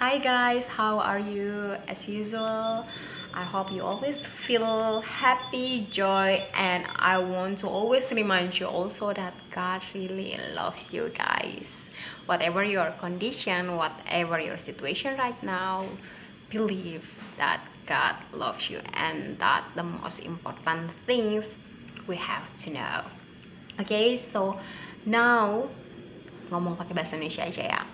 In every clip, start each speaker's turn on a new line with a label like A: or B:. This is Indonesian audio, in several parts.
A: Hi guys, how are you? As usual, I hope you always feel happy, joy, and I want to always remind you also that God really loves you guys. Whatever your condition, whatever your situation right now, believe that God loves you, and that the most important things we have to know. Okay, so now ngomong pakai bahasa Indonesia aja ya.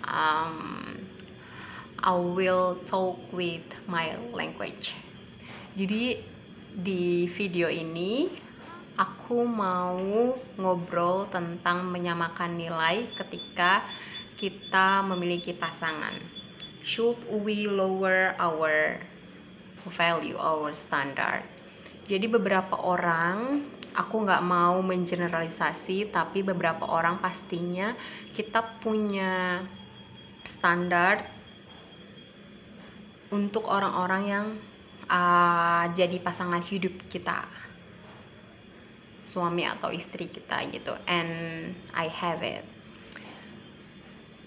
A: I will talk with my language. Jadi di video ini aku mau ngobrol tentang menyamakan nilai ketika kita memiliki pasangan. Should we lower our value, our standard? Jadi beberapa orang, aku nggak mau mengeneralisasi, tapi beberapa orang pastinya kita punya standar untuk orang-orang yang jadi pasangan hidup kita, suami atau istri kita gitu, and I have it.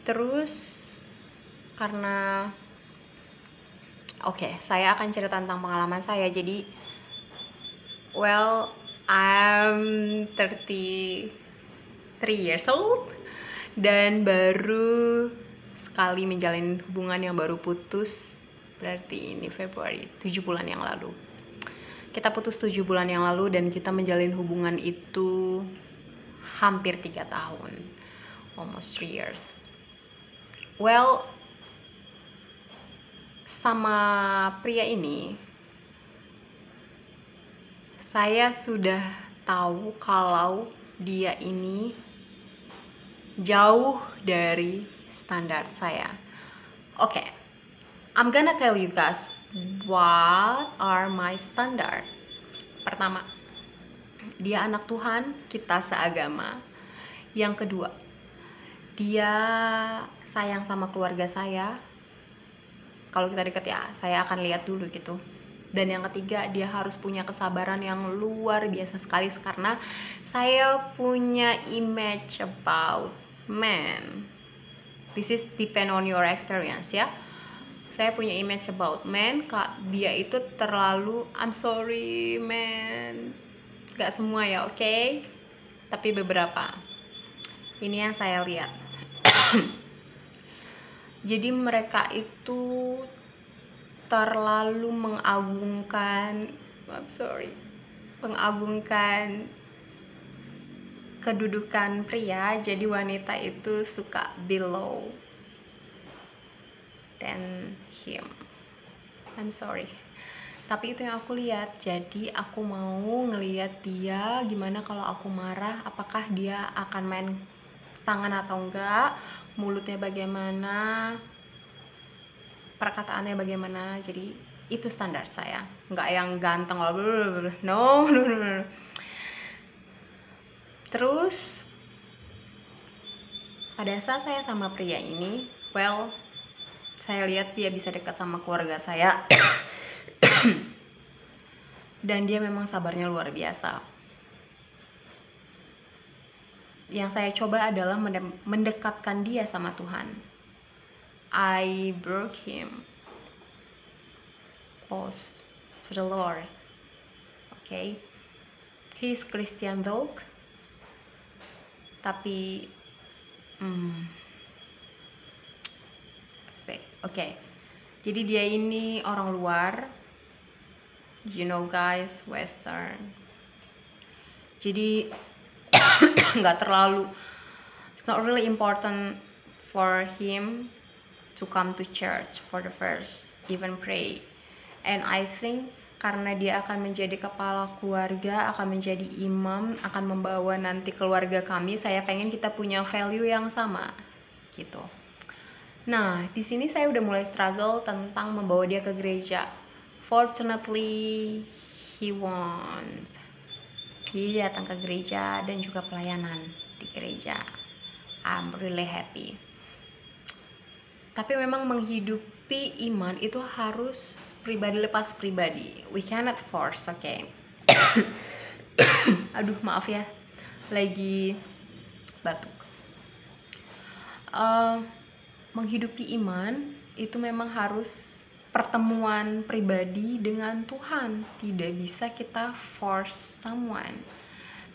A: Terus karena saya akan cerita tentang pengalaman saya. Jadi I'm 33 years old dan baru sekali menjalin hubungan yang baru putus. Berarti ini Februari, 7 bulan yang lalu. Kita putus 7 bulan yang lalu dan kita menjalin hubungan itu hampir 3 tahun. Almost 3 years. Sama pria ini saya sudah tahu kalau dia ini jauh dari standar saya. I'm gonna tell you guys what are my standard. Pertama, dia anak Tuhan, kita seagama. Yang kedua, dia sayang sama keluarga saya. Kalau kita deket ya, saya akan lihat dulu gitu. Dan yang ketiga, dia harus punya kesabaran yang luar biasa sekali, karena saya punya image about men. This is depend on your experience ya. Saya punya image about men, dia itu terlalu, I'm sorry men, gak semua ya, oke? Tapi beberapa. Ini yang saya lihat. Jadi mereka itu terlalu mengagungkan kedudukan pria. Jadi wanita itu suka below than him. I'm sorry, tapi itu yang aku lihat. Jadi aku mau ngelihat dia gimana kalau aku marah, apakah dia akan main tangan atau enggak, mulutnya bagaimana, perkataannya bagaimana. Jadi itu standar saya, nggak yang ganteng no. Terus pada saat saya sama pria ini, saya lihat dia bisa dekat sama keluarga saya dan dia memang sabarnya luar biasa. Yang saya coba adalah mendekatkan dia sama Tuhan. I brought him close to the Lord. Okay, he's Christian though, tapi jadi dia ini orang luar, you know guys, Western. Jadi nggak terlalu, it's not really important for him to come to church for the first, even pray. And I think karena dia akan menjadi kepala keluarga, akan menjadi imam, akan membawa nanti keluarga kami, saya pengen kita punya value yang sama gitu. Nah, di sini saya udah mulai struggle tentang membawa dia ke gereja. Fortunately, he wants. Jadi dia datang ke gereja dan juga pelayanan di gereja. I'm really happy. Tapi memang menghidupi iman itu harus pribadi lepas pribadi. We cannot force, okay? Aduh, maaf ya, lagi batuk. Menghidupi iman itu memang harus pertemuan pribadi dengan Tuhan, tidak bisa kita force someone.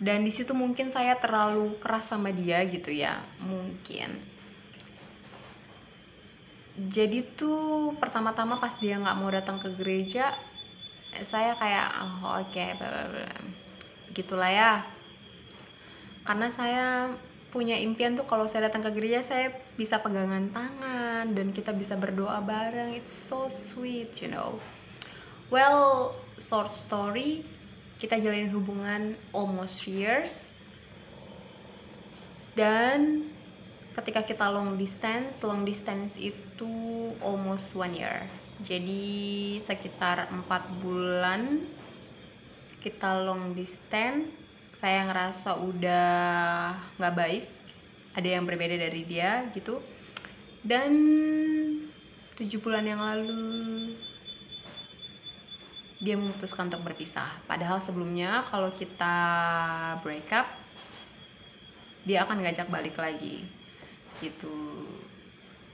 A: Dan di situ mungkin saya terlalu keras sama dia gitu ya, mungkin. Jadi tuh pertama-tama pas dia nggak mau datang ke gereja, saya kayak oh, oke, bla bla bla, gitulah ya. Karena saya punya impian tuh kalau saya datang ke gereja saya bisa pegangan tangan dan kita bisa berdoa bareng. It's so sweet, you know. Well, short story, kita jalin hubungan almost years. Dan ketika kita long distance itu almost 1 year. Jadi sekitar 4 bulan kita long distance. Saya ngerasa udah nggak baik, ada yang berbeda dari dia gitu. Dan 7 bulan yang lalu dia memutuskan untuk berpisah. Padahal sebelumnya kalau kita break up, dia akan ngajak balik lagi gitu.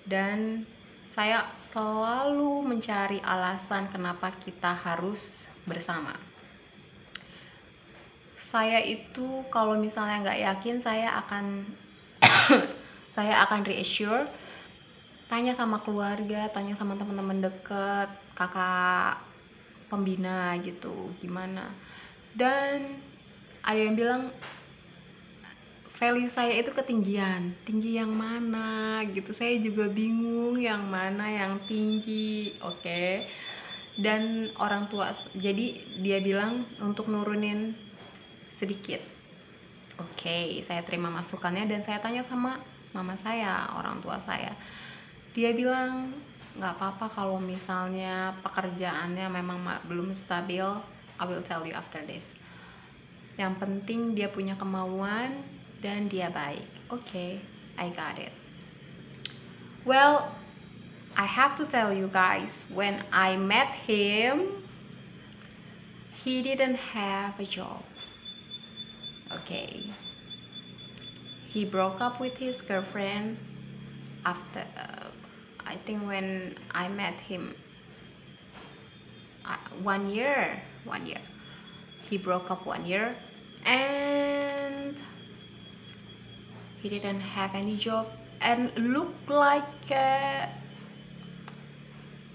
A: Dan saya selalu mencari alasan kenapa kita harus bersama. Saya itu kalau misalnya nggak yakin, saya akan reassure, tanya sama keluarga, tanya sama teman-teman deket, kakak pembina gitu, gimana. Dan ada yang bilang value saya itu ketinggian, tinggi yang mana gitu. Saya juga bingung yang mana yang tinggi, oke. Dan orang tua, jadi dia bilang untuk nurunin sedikit. Oke, saya terima masukannya dan saya tanya sama mama saya, orang tua saya. Dia bilang nggak apa-apa kalau misalnya pekerjaannya memang belum stabil, I will tell you after this. Yang penting dia punya kemauan dan dia baik. Oke, I got it. Well, I have to tell you guys, when I met him, he didn't have a job. Okay, he broke up with his girlfriend after I think when I met him 1 year. He broke up 1 year and he didn't have any job and looked like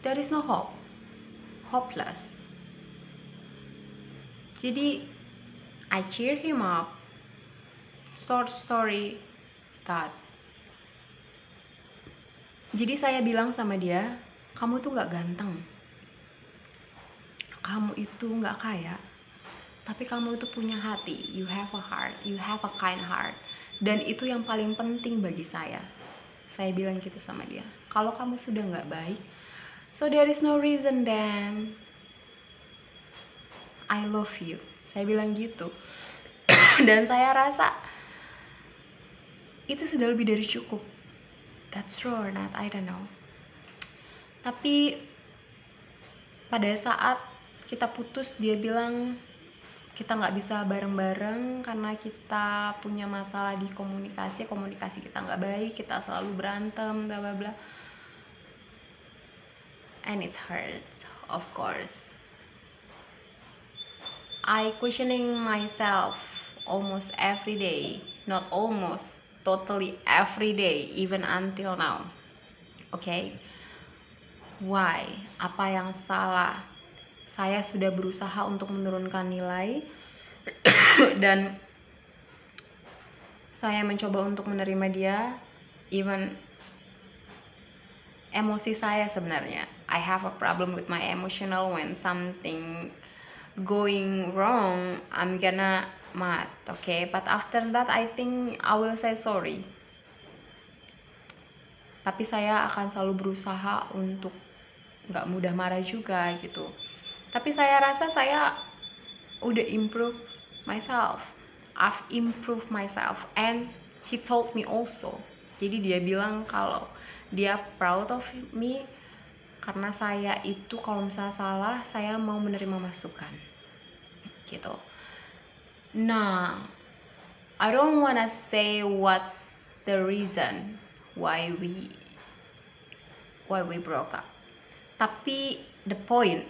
A: there is no hope, hopeless. Jadi I cheer him up. Short story that. Jadi saya bilang sama dia, kamu tuh gak ganteng, kamu itu gak kaya, tapi kamu itu punya hati. You have a heart, you have a kind heart. Dan itu yang paling penting bagi saya. Saya bilang gitu sama dia. Kalau kamu sudah gak baik, so there is no reason then I love you. Saya bilang gitu. Dan saya rasa itu sudah lebih dari cukup. That's true or not, I don't know. Tapi pada saat kita putus, dia bilang kita nggak bisa bareng-bareng karena kita punya masalah di komunikasi kita nggak baik, kita selalu berantem, bla bla bla. And it hurts, of course. I questioning myself almost every day, not almost, totally every day, even until now. Okay, why? Apa yang salah? Saya sudah berusaha untuk menurunkan nilai dan saya mencoba untuk menerima dia, even emosi saya sebenarnya. I have a problem with my emotional. When something going wrong, I'm gonna mad, okay? But after that, I think I will say sorry. Tapi saya akan selalu berusaha untuk gak mudah marah juga gitu. Tapi saya rasa saya udah improve myself. I've improved myself and he told me also. Jadi dia bilang kalau dia proud of me karena saya itu kalau misalnya salah, saya mau menerima masukan gitu. Nah, I don't wanna say what's the reason why we why we broke up. Tapi the point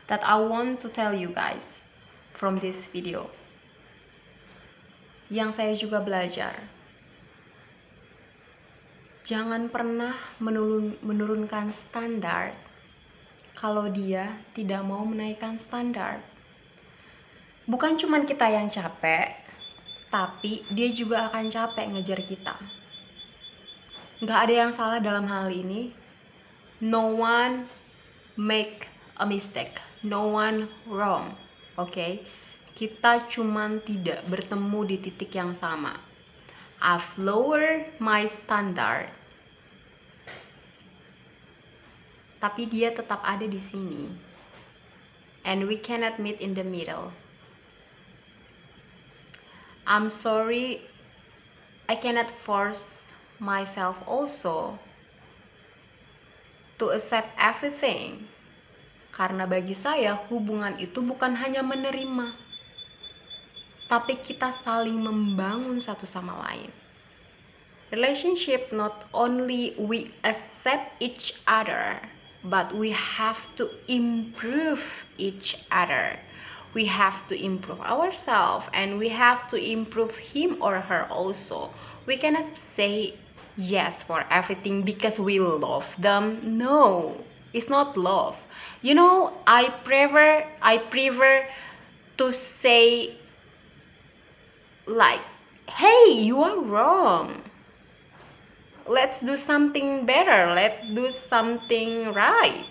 A: that I want to tell you guys from this video, yang saya juga belajar, jangan pernah menurunkan standar kalau dia tidak mau menaikkan standar. Bukan cuma kita yang capek, tapi dia juga akan capek ngejar kita. Nggak ada yang salah dalam hal ini. No one make a mistake, no one wrong, okay? Kita cuman tidak bertemu di titik yang sama. I've lowered my standard, tapi dia tetap ada di sini, and we cannot meet in the middle. I'm sorry, I cannot force myself also to accept everything. Karena bagi saya hubungan itu bukan hanya menerima, tapi kita saling membangun satu sama lain. Relationship not only we accept each other, but we have to improve each other. We have to improve ourselves, and we have to improve him or her also. We cannot say yes for everything because we love them. No, it's not love. You know, I prefer to say like, hey, you are wrong, let's do something better, let's do something right.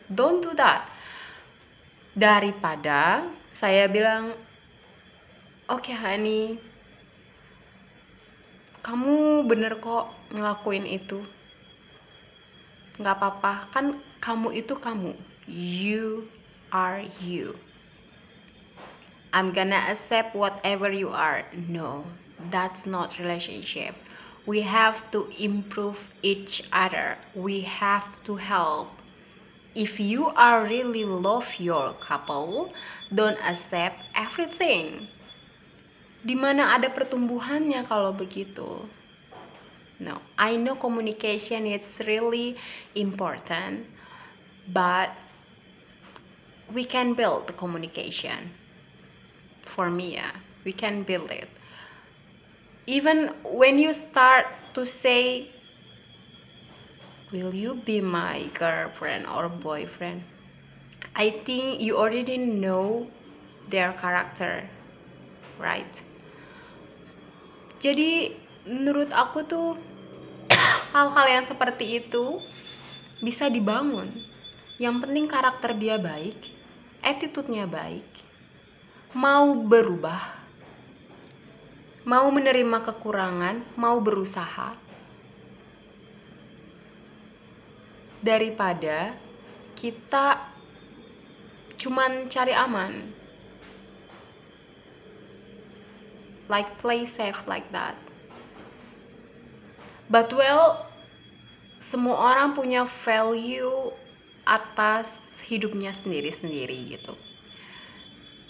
A: Don't do that. Daripada saya bilang, oke, honey, kamu bener kok ngelakuin itu, nggak apa-apa, kan kamu itu kamu, you are you, I'm gonna accept whatever you are. No, that's not relationship. We have to improve each other, we have to help. If you are really love your couple, don't accept everything. Dimana ada pertumbuhannya kalau begitu? No, I know communication is really important, but we can build the communication. For me, yeah, we can build it. Even when you start to say, will you be my girlfriend or boyfriend? I think you already know their character, right? Jadi menurut aku tuh hal-hal yang seperti itu bisa dibangun. Yang penting karakter dia baik, attitude-nya baik, mau berubah, mau menerima kekurangan, mau berusaha, daripada kita cuman cari aman, like play safe like that. But well, semua orang punya value atas hidupnya sendiri-sendiri gitu.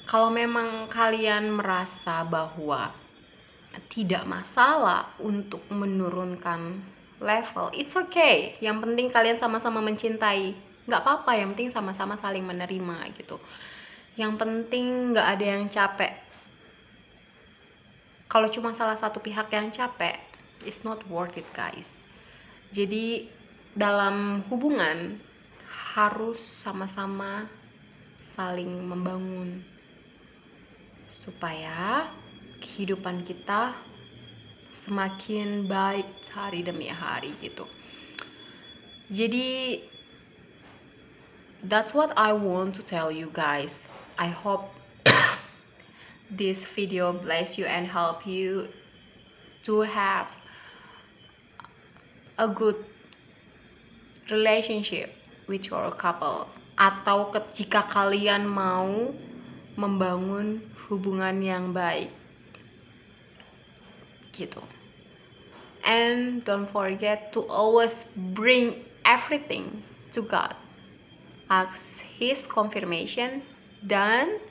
A: Kalau memang kalian merasa bahwa tidak masalah untuk menurunkan level, it's okay. Yang penting kalian sama-sama mencintai, nggak apa-apa. Yang penting sama-sama saling menerima gitu. Yang penting nggak ada yang capek. Kalau cuma salah satu pihak yang capek, it's not worth it, guys. Jadi dalam hubungan harus sama-sama saling membangun supaya kehidupan kita semakin baik hari demi hari gitu. Jadi that's what I want to tell you guys. I hope this video bless you and help you to have a good relationship with your couple, atau jika kalian mau membangun hubungan yang baik gitu. And don't forget to always bring everything to God. Ask His confirmation, dan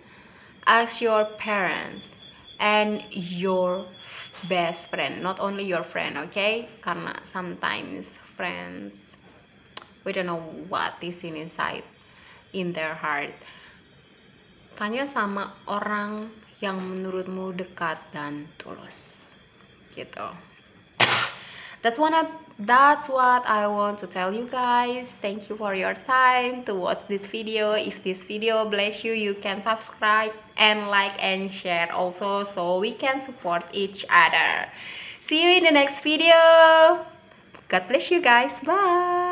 A: ask your parents and your best friend, not only your friend, okay? Karena sometimes friends, we don't know what is inside in their heart. Tanya sama orang yang menurutmu dekat dan tulus, gitu. That's what I want to tell you guys. Thank you for your time to watch this video. If this video bless you, you can subscribe and like and share also, so we can support each other. See you in the next video. God bless you guys. Bye.